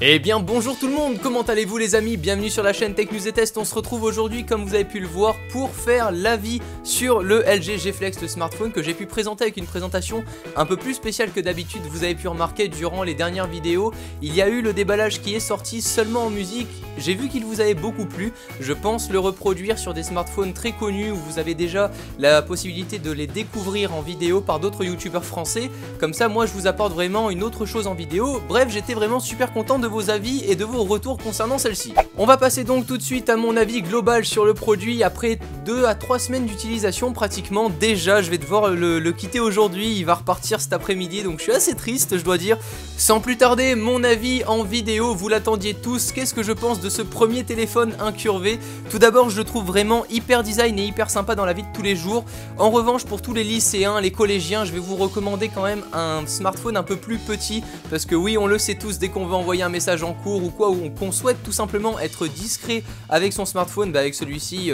Eh bien bonjour tout le monde, comment allez-vous les amis? Bienvenue sur la chaîne Tech News et Test. On se retrouve aujourd'hui comme vous avez pu le voir pour faire l'avis sur le LG G Flex, le smartphone que j'ai pu présenter avec une présentation un peu plus spéciale que d'habitude. Vous avez pu remarquer durant les dernières vidéos, il y a eu le déballage qui est sorti seulement en musique. J'ai vu qu'il vous avait beaucoup plu, je pense le reproduire sur des smartphones très connus où vous avez déjà la possibilité de les découvrir en vidéo par d'autres youtubeurs français. Comme ça moi je vous apporte vraiment une autre chose en vidéo. Bref, j'étais vraiment super content de vos avis et de vos retours concernant celle-ci. On va passer donc tout de suite à mon avis global sur le produit après 2 à 3 semaines d'utilisation pratiquement. Déjà je vais devoir le quitter aujourd'hui, il va repartir cet après-midi donc je suis assez triste je dois dire. Sans plus tarder, mon avis en vidéo, vous l'attendiez tous, qu'est-ce que je pense de ce premier téléphone incurvé? Tout d'abord je le trouve vraiment hyper design et hyper sympa dans la vie de tous les jours. En revanche pour tous les lycéens, les collégiens, je vais vous recommander quand même un smartphone un peu plus petit parce que oui on le sait tous, dès qu'on veut envoyer un message en cours ou quoi, ou qu'on souhaite tout simplement être discret avec son smartphone, bah avec celui-ci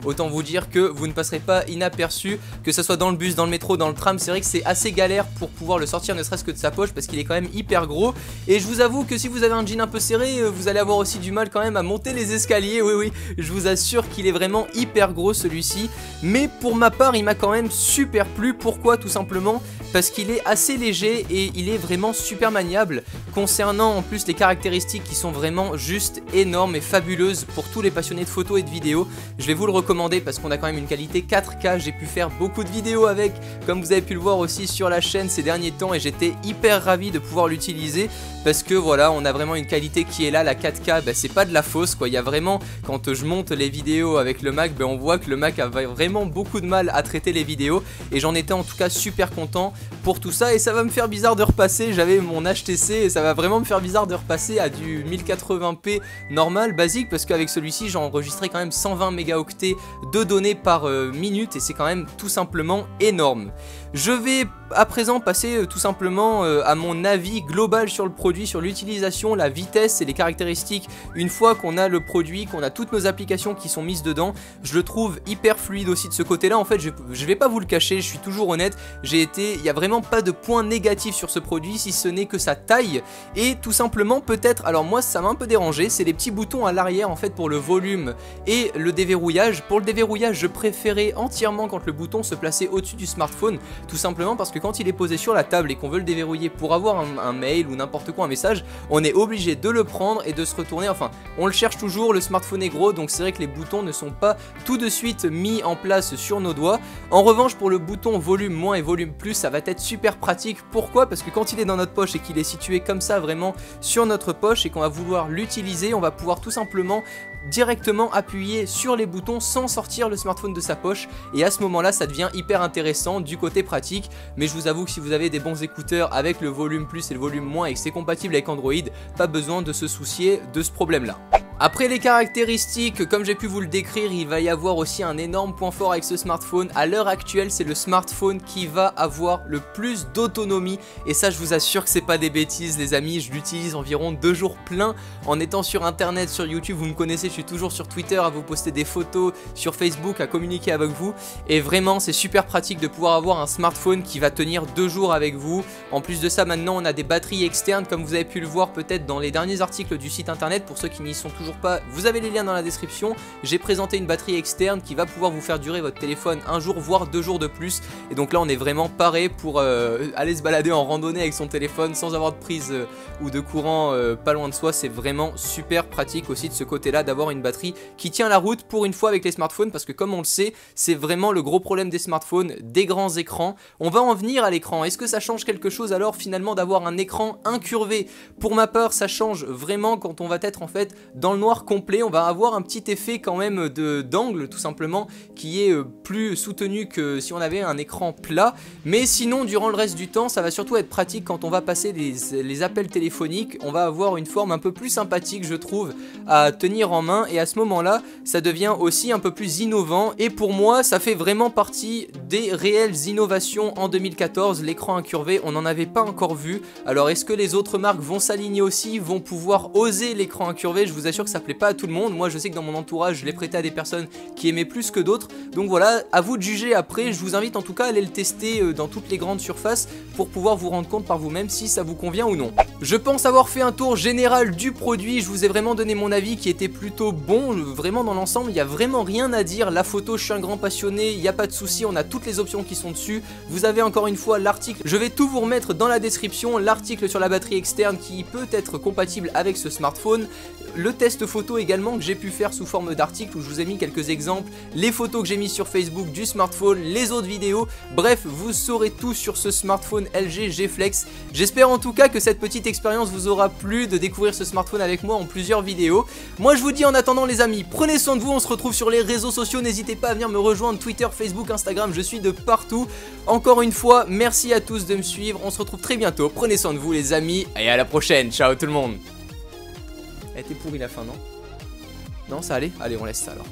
autant vous dire que vous ne passerez pas inaperçu, que ce soit dans le bus, dans le métro, dans le tram. C'est vrai que c'est assez galère pour pouvoir le sortir ne serait-ce que de sa poche parce qu'il est quand même hyper gros, et je vous avoue que si vous avez un jean un peu serré, vous allez avoir aussi du mal quand même à monter les escaliers. Oui je vous assure qu'il est vraiment hyper gros celui-ci, mais pour ma part il m'a quand même super plu. Pourquoi? Tout simplement parce qu'il est assez léger et il est vraiment super maniable. Concernant en plus les caractéristiques qui sont vraiment juste énormes et fabuleuses pour tous les passionnés de photos et de vidéos, je vais vous le recommander parce qu'on a quand même une qualité 4K. J'ai pu faire beaucoup de vidéos avec, comme vous avez pu le voir aussi sur la chaîne ces derniers temps, et j'étais hyper ravi de pouvoir l'utiliser parce que voilà, on a vraiment une qualité qui est là. La 4K, bah, c'est pas de la fausse quoi. Il y a vraiment, quand je monte les vidéos avec le Mac, bah, on voit que le Mac a vraiment beaucoup de mal à traiter les vidéos, et j'en étais en tout cas super content pour tout ça. Et ça va me faire bizarre de repasser, j'avais mon HTC et ça va vraiment me faire bizarre de repasser à du 1080p normal, basique, parce qu'avec celui-ci j'ai enregistré quand même 120 mégaoctets de données par minute et c'est quand même tout simplement énorme. Je vais à présent passer tout simplement à mon avis global sur le produit, sur l'utilisation, la vitesse et les caractéristiques. Une fois qu'on a le produit, qu'on a toutes nos applications qui sont mises dedans, je le trouve hyper fluide aussi de ce côté là. En fait je vais pas vous le cacher, je suis toujours honnête, il y a vraiment pas de point négatif sur ce produit si ce n'est que sa taille, et tout simplement peut-être, alors moi ça m'a un peu dérangé, c'est les petits boutons à l'arrière en fait pour le volume et le déverrouillage. Pour le déverrouillage je préférais entièrement quand le bouton se plaçait au-dessus du smartphone, tout simplement parce que quand il est posé sur la table et qu'on veut le déverrouiller pour avoir un mail ou n'importe quoi, un message, on est obligé de le prendre et de se retourner. Enfin on le cherche toujours, le smartphone est gros donc c'est vrai que les boutons ne sont pas tout de suite mis en place sur nos doigts. En revanche pour le bouton volume moins et volume plus, ça va être super pratique. Pourquoi? Parce que quand il est dans notre poche et qu'il est situé comme ça vraiment sur notre poche et qu'on va vouloir l'utiliser, on va pouvoir tout simplement directement appuyer sur les boutons sans sortir le smartphone de sa poche, et à ce moment là ça devient hyper intéressant du côté pratique. Mais je vous avoue que si vous avez des bons écouteurs avec le volume plus et le volume moins et que c'est compatible avec Android, pas besoin de se soucier de ce problème là. Après les caractéristiques, comme j'ai pu vous le décrire, il va y avoir aussi un énorme point fort avec ce smartphone. À l'heure actuelle, c'est le smartphone qui va avoir le plus d'autonomie, et ça je vous assure que c'est pas des bêtises les amis. Je l'utilise environ 2 jours pleins en étant sur internet, sur YouTube, vous me connaissez, je suis toujours sur Twitter à vous poster des photos, sur Facebook à communiquer avec vous, et vraiment c'est super pratique de pouvoir avoir un smartphone qui va tenir 2 jours avec vous. En plus de ça, maintenant on a des batteries externes comme vous avez pu le voir peut-être dans les derniers articles du site internet. Pour ceux qui n'y sont toujours pas, vous avez les liens dans la description. J'ai présenté une batterie externe qui va pouvoir vous faire durer votre téléphone 1 jour voire 2 jours de plus, et donc là on est vraiment paré pour aller se balader en randonnée avec son téléphone sans avoir de prise ou de courant pas loin de soi. C'est vraiment super pratique aussi de ce côté là d'avoir une batterie qui tient la route pour une fois avec les smartphones, parce que comme on le sait c'est vraiment le gros problème des smartphones, des grands écrans. On va en venir à l'écran, est-ce que ça change quelque chose alors finalement d'avoir un écran incurvé? Pour ma part ça change vraiment quand on va être en fait dans le noir complet. On va avoir un petit effet quand même d'angle tout simplement qui est plus soutenu que si on avait un écran plat, mais sinon durant le reste du temps ça va surtout être pratique quand on va passer les appels téléphoniques. On va avoir une forme un peu plus sympathique je trouve à tenir en main, et à ce moment là ça devient aussi un peu plus innovant, et pour moi ça fait vraiment partie des réelles innovations en 2014. L'écran incurvé on n'en avait pas encore vu, alors est-ce que les autres marques vont s'aligner aussi, vont pouvoir oser l'écran incurvé? Je vous assure que que ça plaît pas à tout le monde. Moi je sais que dans mon entourage je l'ai prêté à des personnes qui aimaient plus que d'autres. Donc voilà, à vous de juger après. Je vous invite en tout cas à aller le tester dans toutes les grandes surfaces pour pouvoir vous rendre compte par vous-même si ça vous convient ou non. Je pense avoir fait un tour général du produit. Je vous ai vraiment donné mon avis qui était plutôt bon. Vraiment dans l'ensemble il n'y a vraiment rien à dire. La photo, je suis un grand passionné, il n'y a pas de souci, on a toutes les options qui sont dessus. Vous avez encore une fois l'article, je vais tout vous remettre dans la description, l'article sur la batterie externe qui peut être compatible avec ce smartphone, le test photo également que j'ai pu faire sous forme d'article où je vous ai mis quelques exemples, les photos que j'ai mis sur Facebook du smartphone, les autres vidéos, bref vous saurez tout sur ce smartphone LG G Flex. J'espère en tout cas que cette petite expérience vous aura plu de découvrir ce smartphone avec moi en plusieurs vidéos. Moi je vous dis en attendant les amis, prenez soin de vous, on se retrouve sur les réseaux sociaux, n'hésitez pas à venir me rejoindre, Twitter, Facebook, Instagram, je suis de partout. Encore une fois, merci à tous de me suivre, on se retrouve très bientôt, prenez soin de vous les amis, et à la prochaine, ciao tout le monde. Elle était pourrie la fin, non? Non, ça allait? Allez, on laisse ça alors.